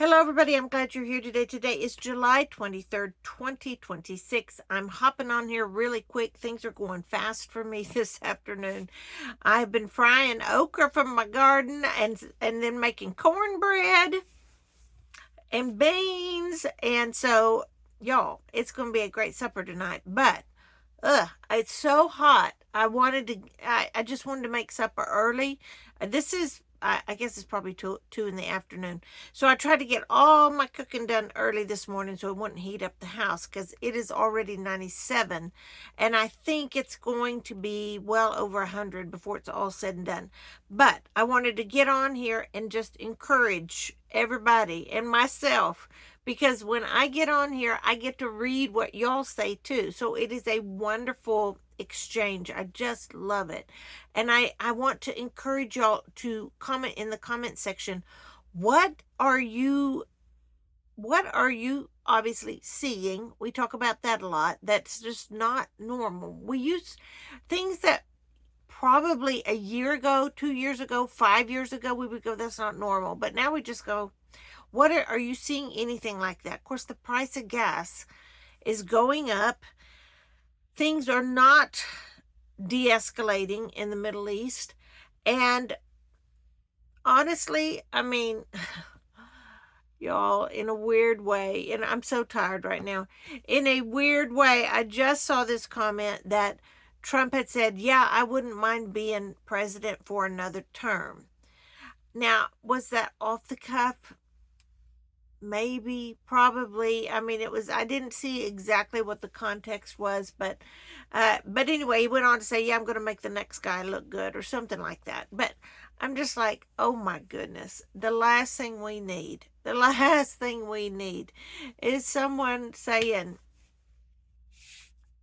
Hello, everybody. I'm glad you're here today. Today is July 23rd, 2026. I'm hopping on here really quick. Things are going fast for me this afternoon. I've been frying okra from my garden and then making cornbread and beans. And so, y'all, it's going to be a great supper tonight. But it's so hot. I just wanted to make supper early. This is, I guess it's probably two in the afternoon. So I tried to get all my cooking done early this morning so it wouldn't heat up the house because it is already 97. And I think it's going to be well over 100 before it's all said and done. But I wanted to get on here and just encourage everybody and myself, because when I get on here, I get to read what y'all say too. So it is a wonderful exchange. I just love it. And I want to encourage y'all to comment in the comment section. What are you obviously seeing? We talk about that a lot. That's just not normal. We use things that probably a year ago, 2 years ago, 5 years ago, we would go, that's not normal. But now we just go, are you seeing anything like that? Of course, the price of gas is going up. Things are not de-escalating in the Middle East. And honestly, I mean, y'all, in a weird way, and I'm so tired right now. In a weird way, I just saw this comment that Trump had said, yeah, I wouldn't mind being president for another term. Now, was that off the cuff? Maybe, probably. I mean, I didn't see exactly what the context was, but anyway, he went on to say, yeah, I'm going to make the next guy look good or something like that. But I'm just like, oh my goodness, the last thing we need, is someone saying,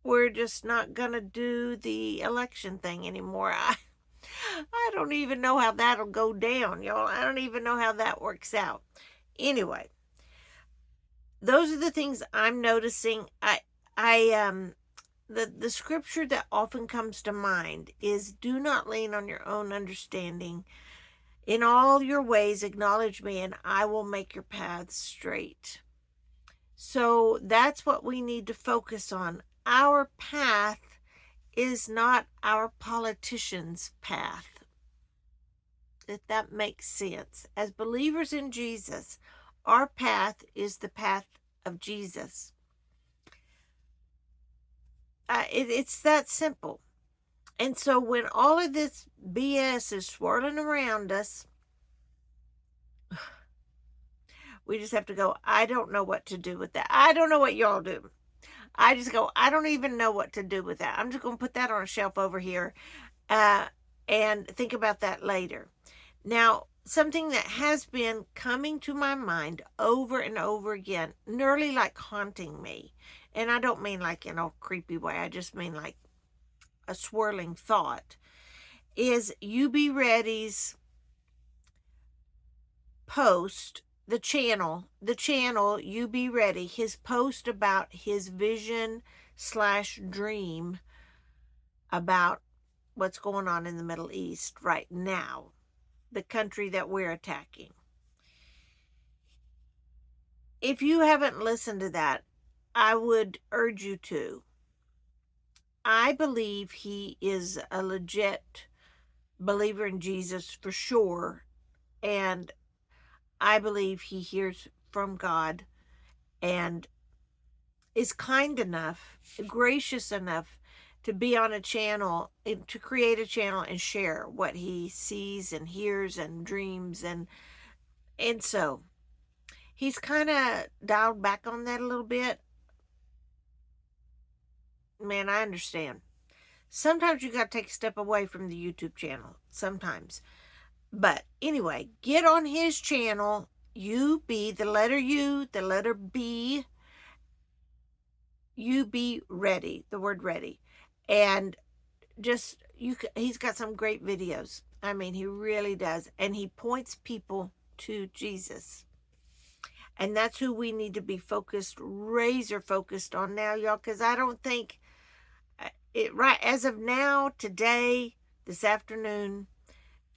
we're just not going to do the election thing anymore. I don't even know how that'll go down, y'all. I don't even know how that works out. Anyway, those are the things I'm noticing. The scripture that often comes to mind is, do not lean on your own understanding. In all your ways acknowledge me, and I will make your paths straight. So that's what we need to focus on. Our path is not our politician's path, if that makes sense. As believers in Jesus, our path is the path of Jesus. It's that simple. And so when all of this BS is swirling around us, we just have to go, I don't know what to do with that. I don't know what y'all do. I just go, I don't even know what to do with that. I'm just going to put that on a shelf over here and think about that later. Now, something that has been coming to my mind over and over again, nearly like haunting me, and I don't mean like in a creepy way, I just mean like a swirling thought, is You Be Ready's post, the channel You Be Ready, his post about his vision/dream about what's going on in the Middle East right now, the country that we're attacking. If you haven't listened to that, I would urge you to. I believe he is a legit believer in Jesus for sure, and I believe he hears from God and is kind enough, gracious enough to be on a channel, to create a channel and share what he sees and hears and dreams. And so he's kind of dialed back on that a little bit. Man, I understand. Sometimes you got to take a step away from the YouTube channel. Sometimes. But anyway, get on his channel. You be the letter U, the letter B. You be ready. The word ready. And just, he's got some great videos. I mean, he really does. And he points people to Jesus. And that's who we need to be focused, razor focused on now, y'all. Because I don't think it, right as of now, today, this afternoon,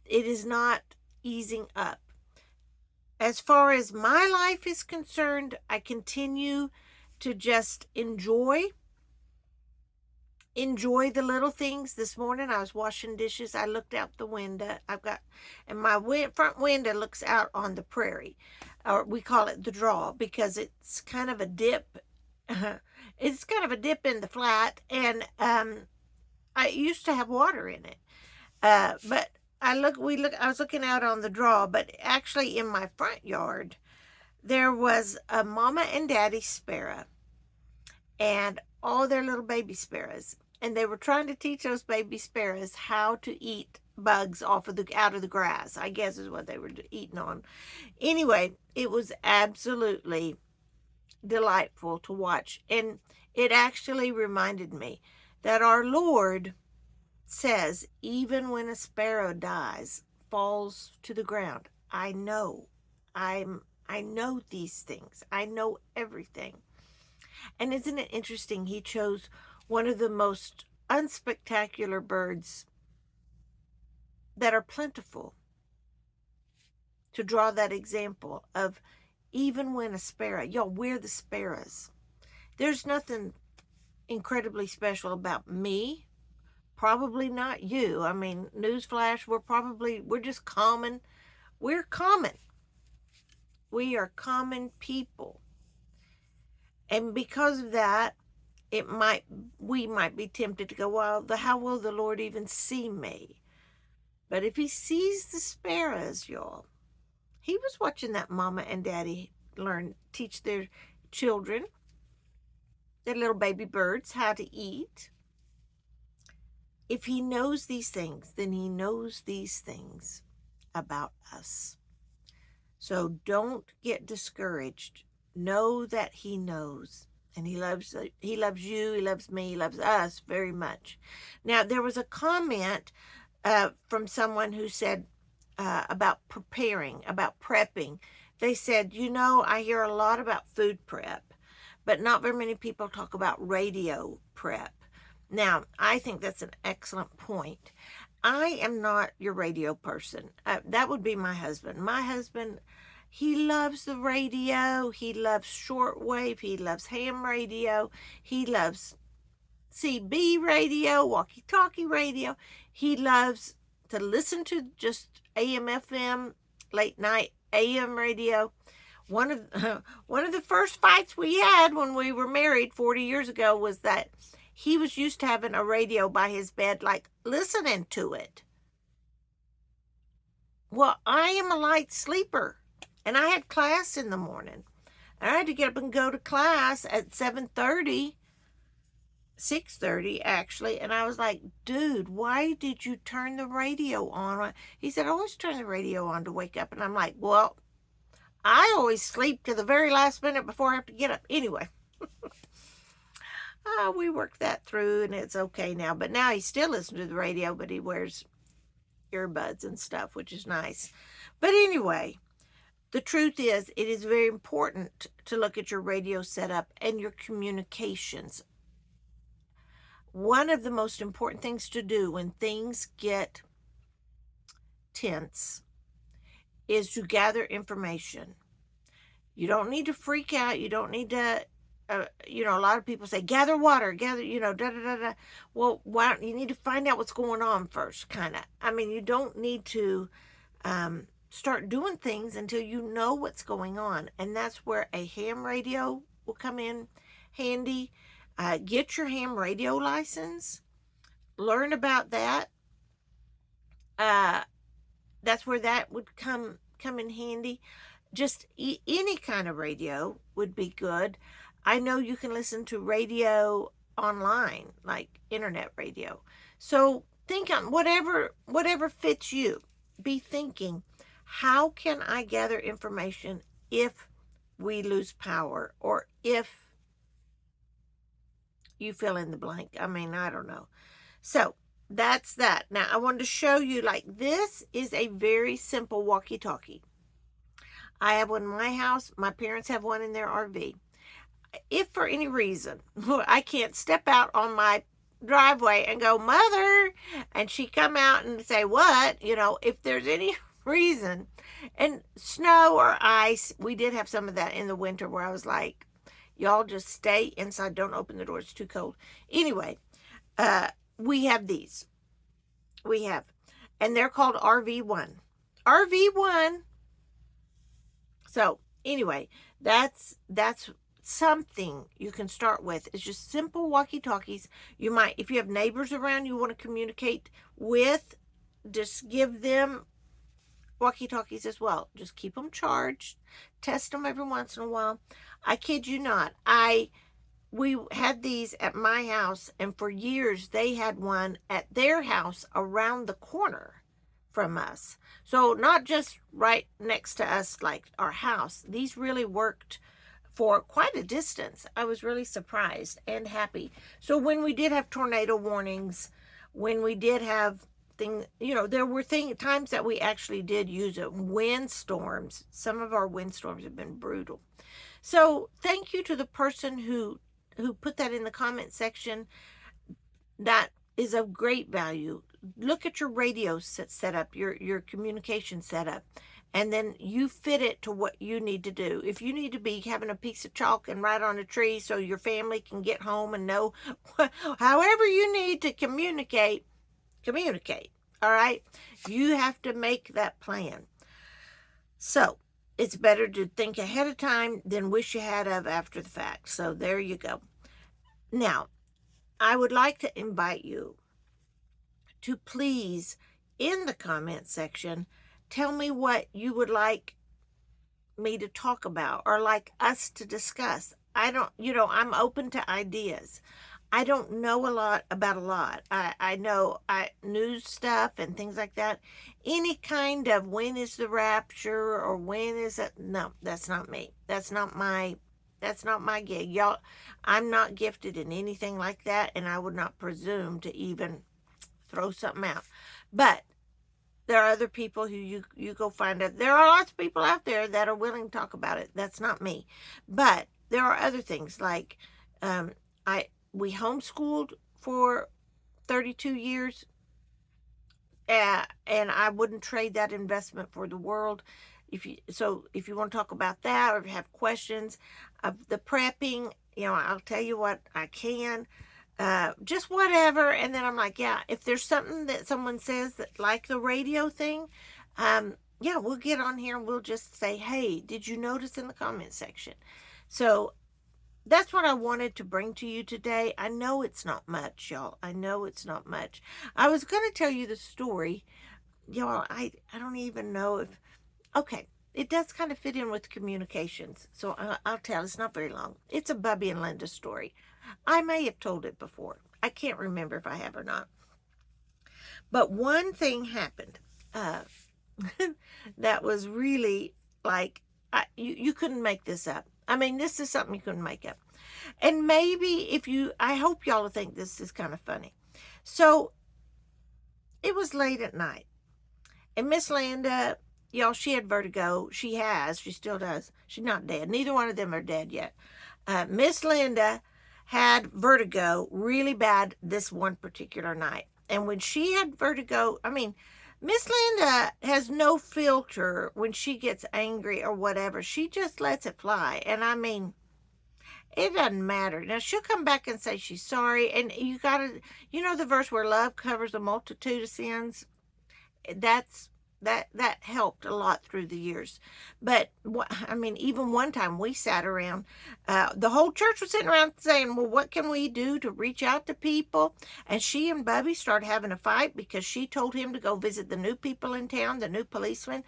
it is not easing up. as far as my life is concerned, I continue to just enjoy the little things. This morning I was washing dishes. I looked out the window. And my front window looks out on the prairie, or we call it the draw, because it's kind of a dip. It's kind of a dip in the flat, and I used to have water in it. But I was looking out on the draw, but actually in my front yard, there was a mama and daddy sparrow and all their little baby sparrows. And they were trying to teach those baby sparrows how to eat bugs out of the grass, I guess is what they were eating on. Anyway, it was absolutely delightful to watch. And it actually reminded me that our Lord says, even when a sparrow dies, falls to the ground, I know. I know these things. I know everything. And isn't it interesting? He chose one of the most unspectacular birds that are plentiful to draw that example of, even when a sparrow, y'all, we're the sparrows. There's nothing incredibly special about me. Probably not you. I mean, newsflash, we're just common. We're common. We are common people. And because of that, we might be tempted to go, well, how will the Lord even see me? But if he sees the sparrows, y'all, he was watching that mama and daddy teach their children, their little baby birds, how to eat. If he knows these things, then he knows these things about us. So don't get discouraged. Know that he knows, and he loves you, he loves me, he loves us very much. Now, there was a comment from someone who said about prepping. They said, I hear a lot about food prep, but not very many people talk about radio prep. Now, I think that's an excellent point. I am not your radio person. That would be my husband. My husband, he loves the radio. He loves shortwave. He loves ham radio. He loves CB radio, walkie-talkie radio. He loves to listen to just AM, FM, late night AM radio. One of the first fights we had when we were married 40 years ago was that he was used to having a radio by his bed, like listening to it. Well, I am a light sleeper, and I had class in the morning. And I had to get up and go to class at 7:30, 6:30 actually. And I was like, dude, why did you turn the radio on? He said, I always turn the radio on to wake up. And I'm like, well, I always sleep to the very last minute before I have to get up. Anyway. We worked that through, and it's okay now. But now he still listens to the radio, but he wears earbuds and stuff, which is nice. But anyway, the truth is, it is very important to look at your radio setup and your communications. One of the most important things to do when things get tense is to gather information. You don't need to freak out. You don't need to a lot of people say, gather water, da da da da. Well, why don't you need to find out what's going on first, kind of. I mean, you don't need to start doing things until you know what's going on. And that's where a ham radio will come in handy. Get your ham radio license. Learn about that. That's where that would come in handy. Just any kind of radio would be good. I know you can listen to radio online, like internet radio. So think on whatever fits you. Be thinking, how can I gather information if we lose power, or if you fill in the blank? I mean, I don't know. So that's that. Now, I wanted to show you, like, this is a very simple walkie-talkie. I have one in my house. My parents have one in their RV. If for any reason I can't step out on my driveway and go, Mother, and she come out and say, what? If there's any reason. And snow or ice, we did have some of that in the winter where I was like, y'all just stay inside. Don't open the door. It's too cold. Anyway, uh, we have these. We have, and they're called RV1. RV1. So anyway, that's something you can start with. It's just simple walkie-talkies. You might, if you have neighbors around you want to communicate with, just give them walkie-talkies as well. Just keep them charged. Test them every once in a while. I kid you not. We had these at my house, and for years they had one at their house around the corner from us. So not just right next to us, like our house. These really worked for quite a distance. I was really surprised and happy. So when we did have tornado warnings, when we did have there were times that we actually did use it. Windstorms. Some of our windstorms have been brutal. So thank you to the person who put that in the comment section. That is of great value. Look at your radio setup, your communication setup, and then you fit it to what you need to do. If you need to be having a piece of chalk and write on a tree so your family can get home and know, however you need to communicate. All right? You have to make that plan. So it's better to think ahead of time than wish you had of after the fact. So there you go. Now, I would like to invite you to please, in the comment section, tell me what you would like me to talk about or like us to discuss. I'm open to ideas. I don't know a lot about a lot. I know news stuff and things like that. Any kind of when is the rapture or when is it? No, that's not me. That's not my gig. Y'all, I'm not gifted in anything like that, and I would not presume to even throw something out. But there are other people who you go find out. There are lots of people out there that are willing to talk about it. That's not me. But there are other things like we homeschooled for 32 years, and I wouldn't trade that investment for the world. If you want to talk about that or have questions of the prepping, I'll tell you what I can. Just whatever. And then I'm like, yeah, if there's something that someone says that like the radio thing, yeah, we'll get on here and we'll just say, hey, did you notice in the comment section? So that's what I wanted to bring to you today. I know it's not much, y'all. I know it's not much. I was going to tell you the story. Y'all, I don't even know if... Okay, it does kind of fit in with communications. So I'll tell. It's not very long. It's a Bubby and Linda story. I may have told it before. I can't remember if I have or not. But one thing happened that was really like, you couldn't make this up. I mean, this is something you couldn't make up. And maybe I hope y'all think this is kind of funny. So it was late at night. And Miss Linda, y'all, she had vertigo. She still does. She's not dead. Neither one of them are dead yet. Miss Linda had vertigo really bad this one particular night. And when she had vertigo, I mean, Miss Linda has no filter when she gets angry or whatever. She just lets it fly. And I mean, it doesn't matter. Now, she'll come back and say she's sorry. And you the verse where love covers a multitude of sins? That helped a lot through the years. But I mean, even one time we sat around, the whole church was sitting around saying, well, what can we do to reach out to people? And she and Bubby started having a fight because she told him to go visit the new people in town, the new policemen.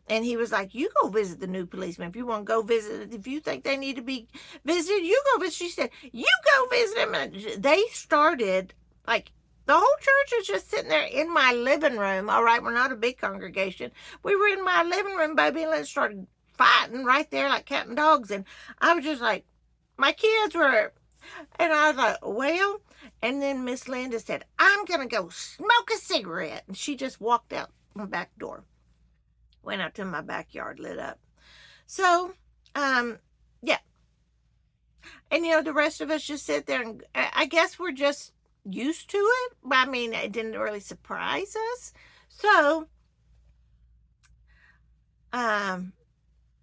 And he was like, you go visit the new policemen. If you want to go visit, if you think they need to be visited, you go visit. She said, you go visit them. And they started like, the whole church is just sitting there in my living room. All right, we're not a big congregation. We were in my living room, baby, and let's started fighting right there like cat and dogs. And I was just like, my kids were, and I was like, well, and then Miss Linda said, I'm going to go smoke a cigarette. And she just walked out my back door, went out to my backyard, lit up. So, yeah. And, the rest of us just sit there, and I guess we're just used to it. I mean, it didn't really surprise us. So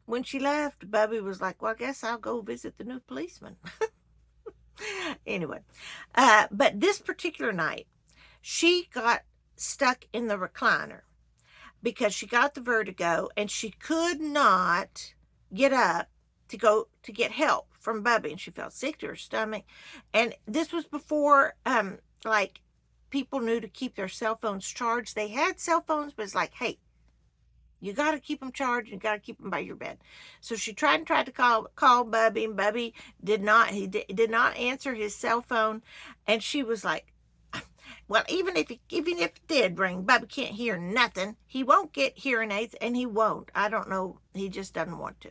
when she left, Bubby was like, well, I guess I'll go visit the new policeman. Anyway, but this particular night, she got stuck in the recliner because she got the vertigo and she could not get up to go to get help from Bubby, and she felt sick to her stomach. And this was before like people knew to keep their cell phones charged. They had cell phones, but it's like, hey, you got to keep them charged. You got to keep them by your bed. So she tried to call Bubby, and Bubby did not. He did not answer his cell phone, and she was like, "Well, even if it did ring, Bubby can't hear nothing. He won't get hearing aids, and he won't. I don't know. He just doesn't want to."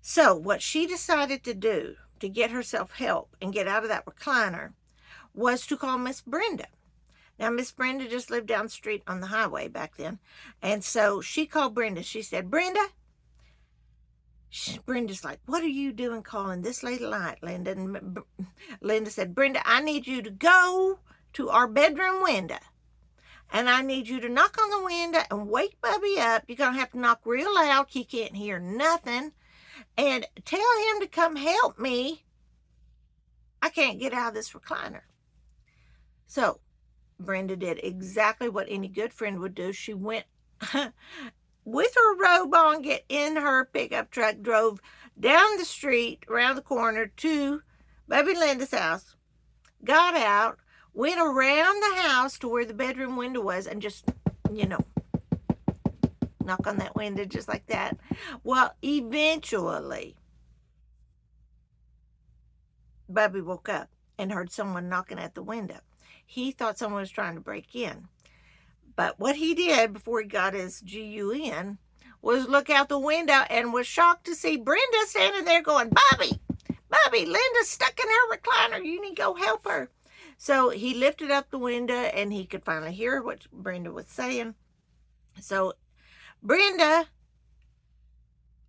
So what she decided to do to get herself help and get out of that recliner was to call Miss Brenda. Now, Miss Brenda just lived down the street on the highway back then. And so she called Brenda. She said, Brenda. Brenda's like, what are you doing calling this late at night, Linda? And Linda said, Brenda, I need you to go to our bedroom window. And I need you to knock on the window and wake Bubby up. You're going to have to knock real loud. He can't hear nothing. And tell him to come help me. I can't get out of this recliner. So Brenda did exactly what any good friend would do. She went with her robe on, get in her pickup truck, drove down the street, around the corner to Bubby Linda's house, got out, went around the house to where the bedroom window was, and just, knock on that window just like that. Well, eventually, Bubby woke up and heard someone knocking at the window. He thought someone was trying to break in. But what he did before he got his GUN was look out the window and was shocked to see Brenda standing there going, Bubby, Linda's stuck in her recliner. You need to go help her. So he lifted up the window and he could finally hear what Brenda was saying. So Brenda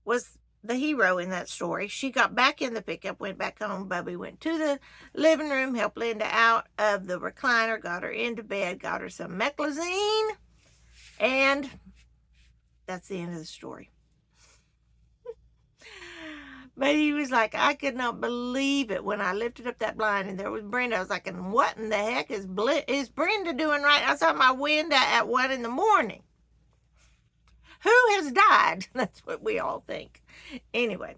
was the hero in that story. She got back in the pickup, went back home. Bubby went to the living room, helped Linda out of the recliner, got her into bed, got her some meclizine, and that's the end of the story. But he was like, I could not believe it when I lifted up that blind and there was Brenda. I was like, and what in the heck is Brenda doing right outside my window at 1 a.m? Who has died? That's what we all think. Anyway,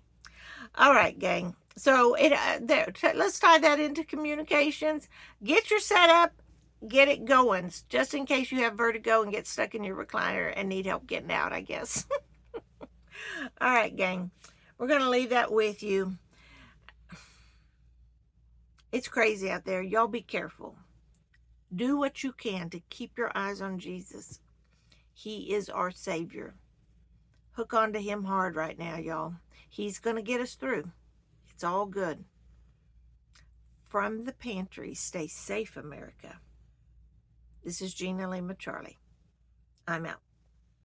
all right, gang. So let's tie that into communications. Get your setup, get it going, just in case you have vertigo and get stuck in your recliner and need help getting out, I guess. All right, gang. We're going to leave that with you. It's crazy out there. Y'all be careful. Do what you can to keep your eyes on Jesus. He is our Savior. Hook onto him hard right now, y'all. He's going to get us through. It's all good. From the pantry, stay safe, America. This is Gina Lima Charlie. I'm out.